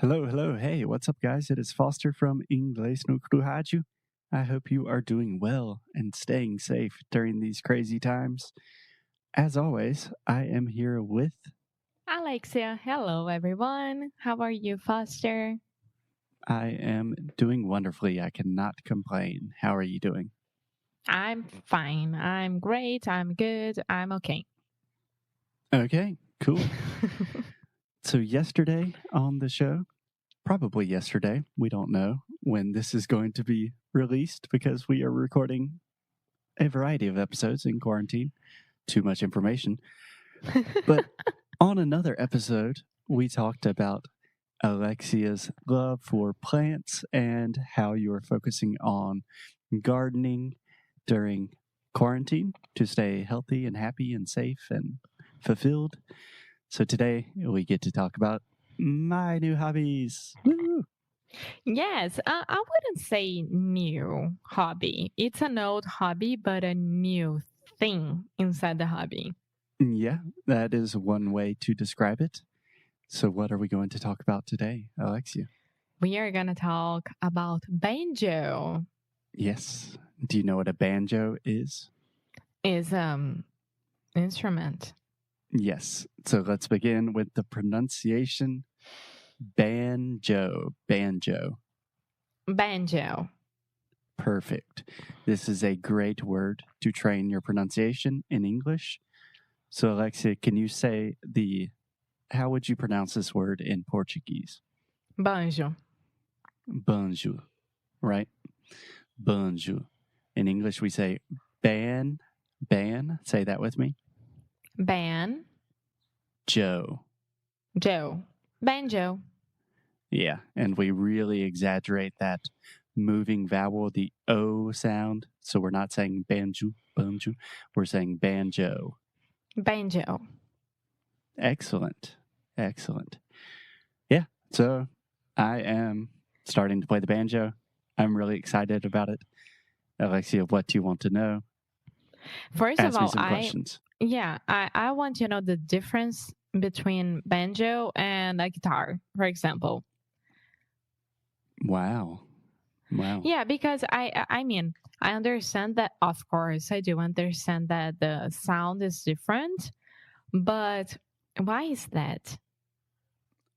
Hello, hello. Hey, what's up, guys? It is Foster from Inglês, sobre, Rádio. I hope you are doing well and staying safe during these crazy times. As always, I am here with. Alexia, hello everyone. How are you, Foster? I am doing wonderfully. I cannot complain. How are you doing? I'm fine. I'm great. I'm good. I'm okay. Okay, cool. So, yesterday on the show, probably yesterday, we don't know when this is going to be released because we are recording a variety of episodes in quarantine. Too much information. But on another episode, we talked about Alexia's love for plants and how you are focusing on gardening during quarantine to stay healthy and happy and safe and fulfilled. So today we get to talk about my new hobbies. Woo! Yes, I wouldn't say new hobby. It's an old hobby, but a new thing inside the hobby. Yeah, that is one way to describe it. So what are we going to talk about today, Alexia? We are going to talk about banjo. Yes. Do you know what a banjo is? Is instrument. Yes. So let's begin with the pronunciation. Banjo. Banjo. Perfect. This is a great word to train your pronunciation in English. So, Alexia, can you say how would you pronounce this word in Portuguese? Banjo. Banjo, right? Banjo. In English, we say ban. Say that with me. Ban. Joe. Banjo. Yeah, and we really exaggerate that moving vowel, the O sound. So we're not saying banjo, we're saying banjo. Banjo. Excellent. Yeah, so I am starting to play the banjo. I'm really excited about it. Alexia, what do you want to know? First Ask of me all, some questions. I want to know the difference between banjo and a guitar, for example. Wow. Yeah, because I mean, I understand that, of course, I do understand that the sound is different, but why is that?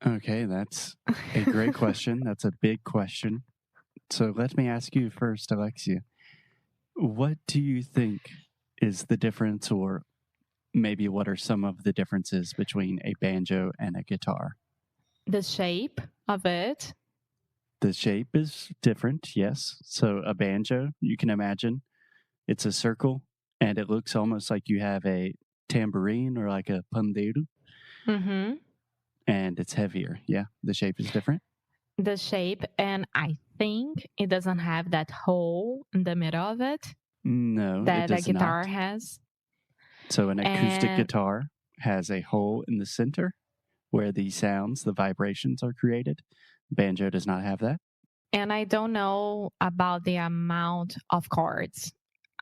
Okay, that's a great question. That's a big question. So let me ask you first, Alexia. What do you think is the difference, or maybe what are some of the differences between a banjo and a guitar? The shape of it. The shape is different, yes. So a banjo, you can imagine, it's a circle, and it looks almost like you have a tambourine or like a pandeiro, Mm-hmm. and it's heavier. Yeah, the shape is different. The shape, and I think it doesn't have that hole in the middle of it No, it that a does guitar not. has. So an acoustic And guitar has a hole in the center where the sounds, the vibrations are created. Banjo does not have that. And I don't know about the amount of chords.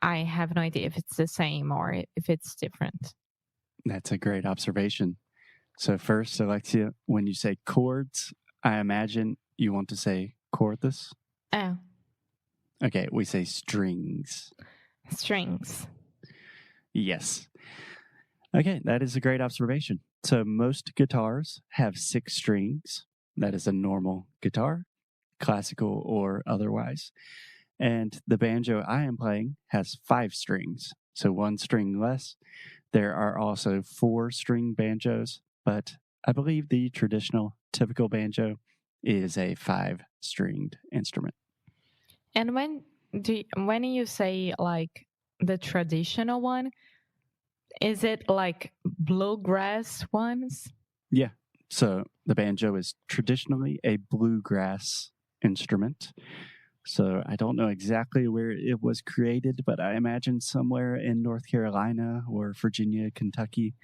I have no idea if it's the same or if it's different. That's a great observation. So first, Alexia, when you say chords, I imagine you want to say chordas. Oh, Okay, we say strings. strings. Yes. Okay, that is a great observation. So most guitars have 6 strings. That is a normal guitar, classical or otherwise. And the banjo I am playing has 5 strings, so 1 string less. There are also 4-string banjos, but I believe the traditional, typical banjo is a 5-stringed instrument. And when you say like the traditional one, is it like bluegrass ones? Yeah, so the banjo is traditionally a bluegrass instrument. So I don't know exactly where it was created, but I imagine somewhere in North Carolina or Virginia, Kentucky.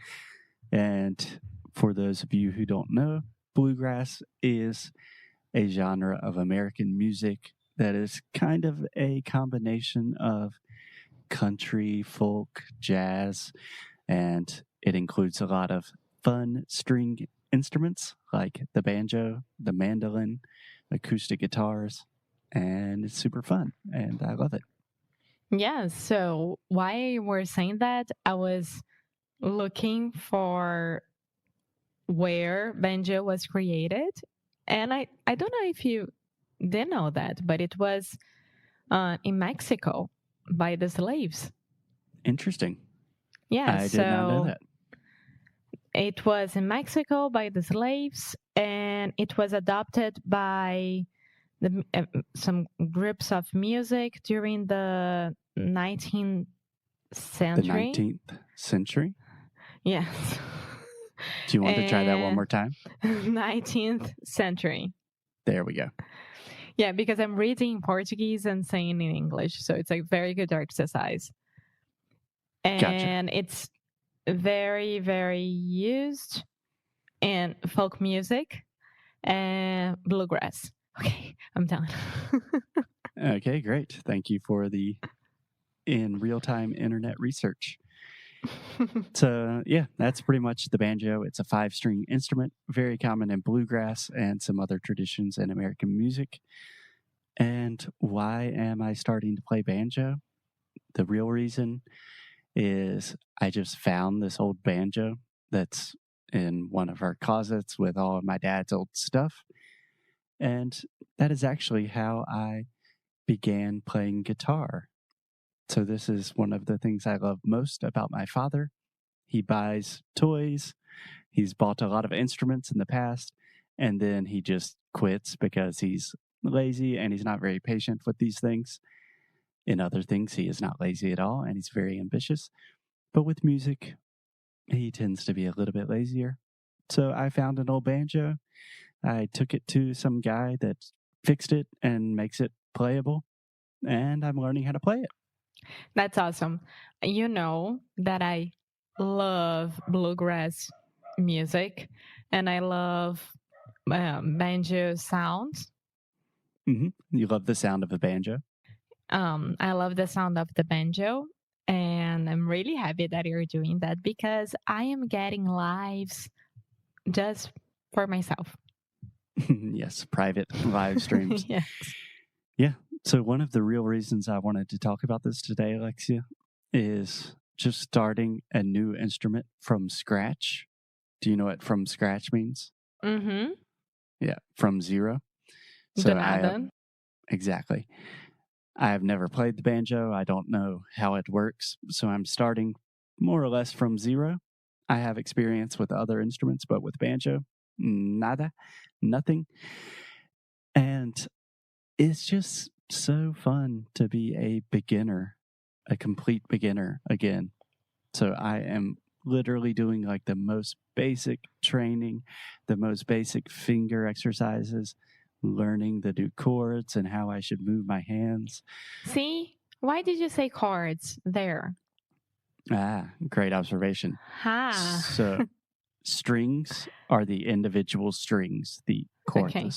And for those of you who don't know, bluegrass is a genre of American music that is kind of a combination of country, folk, jazz, and it includes a lot of fun string instruments like the banjo, the mandolin, acoustic guitars, and it's super fun, and I love it. Yeah, so while you were saying that, I was looking for where banjo was created. And I don't know if you did know that, but it was in Mexico by the slaves. Interesting. Yeah, I did not know so that. it was in Mexico by the slaves, and it was adopted by some groups of music during the 19th The century. 19th century? Yes. Do you want to try that one more time? 19th century. There we go. Yeah, because I'm reading in Portuguese and saying in English, so it's a very good exercise. And it's very, very used in folk music and bluegrass. Okay, I'm done. Okay, great. Thank you for the in real-time internet research. So, yeah, that's pretty much the banjo. It's a 5-string instrument, very common in bluegrass and some other traditions in American music. And why am I starting to play banjo? The real reason is I just found this old banjo that's in one of our closets with all of my dad's old stuff. And that is actually how I began playing guitar. So this is one of the things I love most about my father. He buys toys. He's bought a lot of instruments in the past, and then he just quits because he's lazy and he's not very patient with these things. In other things, he is not lazy at all, and he's very ambitious. But with music, he tends to be a little bit lazier. So I found an old banjo. I took it to some guy that fixed it and makes it playable, and I'm learning how to play it. That's awesome. You know that I love bluegrass music and I love banjo sounds. You love the sound of a banjo? I love the sound of the banjo, and I'm really happy that you're doing that because I am getting lives just for myself. Yes, private live streams. Yes. Yeah. So one of the real reasons I wanted to talk about this today, Alexia, is just starting a new instrument from scratch. Do you know what from scratch means? Mm-hmm. Yeah, from zero. So Exactly. I have never played the banjo. I don't know how it works. So I'm starting more or less from zero. I have experience with other instruments, but with banjo, nothing. And it's just so fun to be a beginner, a complete beginner again. So I am literally doing like the most basic training, the most basic finger exercises, learning the new chords and how I should move my hands. See, why did you say chords there? Great observation. Ha. So strings are the individual strings, the cordas. Okay.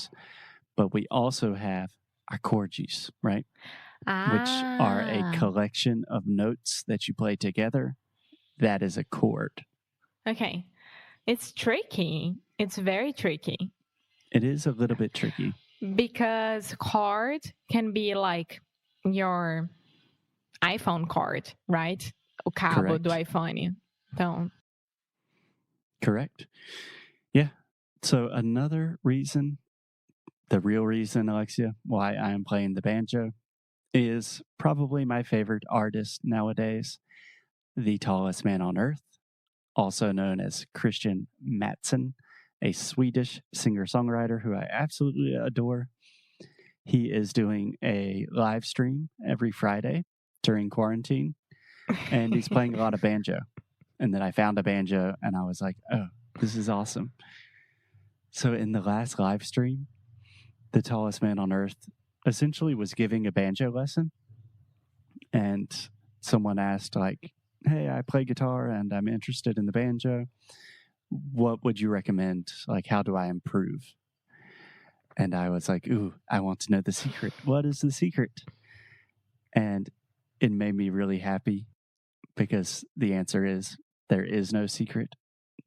But we also have accordes, right? Which are a collection of notes that you play together. That is a chord. Okay. It's tricky. It's very tricky. It is a little bit tricky. Because chord can be like your iPhone card, right? O cabo do iPhone. Então. Correct. Yeah. So another reason, the real reason, Alexia, why I am playing the banjo is probably my favorite artist nowadays, the tallest man on earth, also known as Christian Mattsson, a Swedish singer-songwriter who I absolutely adore. He is doing a live stream every Friday during quarantine, and he's playing a lot of banjo. And then I found a banjo, and I was like, oh, this is awesome. So in the last live stream, the tallest man on earth essentially was giving a banjo lesson. And someone asked, like, hey, I play guitar, and I'm interested in the banjo. What would you recommend? Like, how do I improve? And I was like, ooh, I want to know the secret. What is the secret? And it made me really happy because the answer is there is no secret.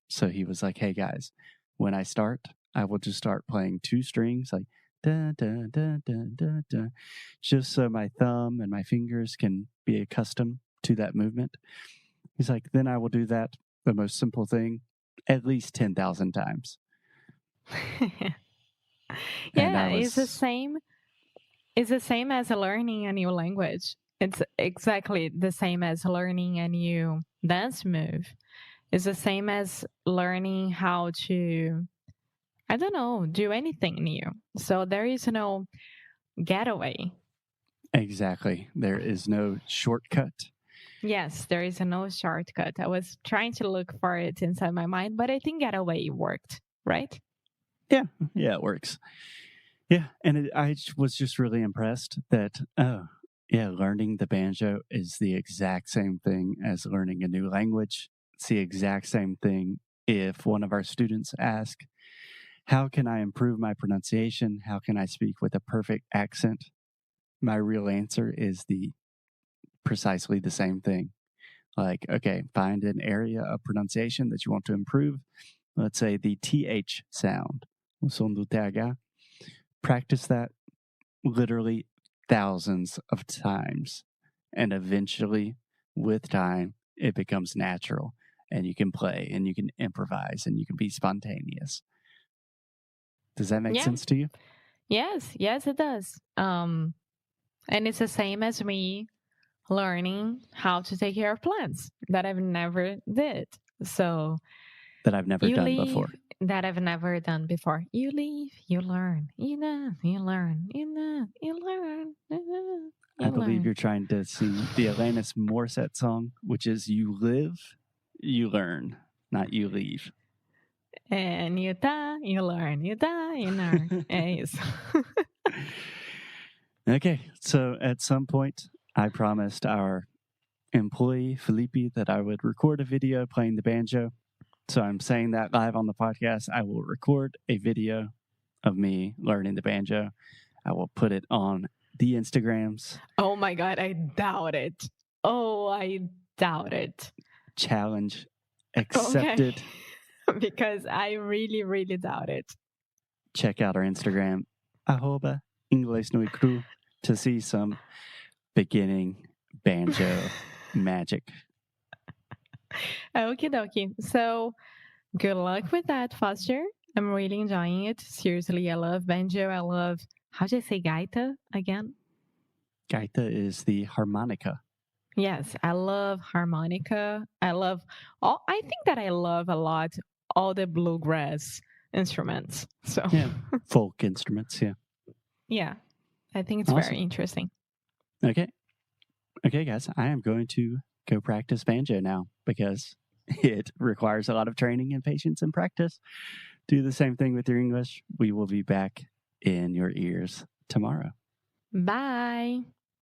So he was like, hey, guys, when I start, I will just start playing 2 strings like da da da da da da, just so my thumb and my fingers can be accustomed to that movement. He's like, then I will do that, the most simple thing, at least 10,000 times. Yeah, it's the same. It's the same as learning a new language. It's exactly the same as learning a new dance move. It's the same as learning how to, I don't know, do anything new. So there is no getaway. Exactly. There is no shortcut. Yes, there is no shortcut. I was trying to look for it inside my mind, but I think getaway worked, right? Yeah, it works. Yeah, and I was just really impressed that, learning the banjo is the exact same thing as learning a new language. It's the exact same thing if one of our students asks, how can I improve my pronunciation? How can I speak with a perfect accent? My real answer is precisely the same thing. Like, okay, find an area of pronunciation that you want to improve. Let's say the TH sound, o som do TH. Practice that literally thousands of times. And eventually, with time, it becomes natural. And you can play and you can improvise and you can be spontaneous. Does that make sense to you? Yes, it does. And it's the same as me learning how to take care of plants that I've never did. So that I've never done before. That I've never done before. You leave, you learn. You know, you learn. You know, you learn. I believe you're trying to sing the Alanis Morissette song, which is you live, you learn, not you leave. And you die, you learn. You die, you learn. É isso. Okay, so at some point, I promised our employee, Felipe, that I would record a video playing the banjo. So I'm saying that live on the podcast. I will record a video of me learning the banjo. I will put it on the Instagrams. Oh my God, I doubt it. Oh, I doubt it. Challenge accepted. Okay. Because I really, really doubt it. Check out our Instagram, @Inglês no cru, to see some beginning banjo magic. Okie dokie. So good luck with that, Foster. I'm really enjoying it. Seriously, I love banjo. I love, how do I say gaita again? Gaita is the harmonica. Yes, I love harmonica. I think that I love a lot all the bluegrass instruments. So yeah, folk instruments, yeah. Yeah, I think it's very interesting. Okay, guys, I am going to go practice banjo now because it requires a lot of training and patience and practice. Do the same thing with your English. We will be back in your ears tomorrow. Bye.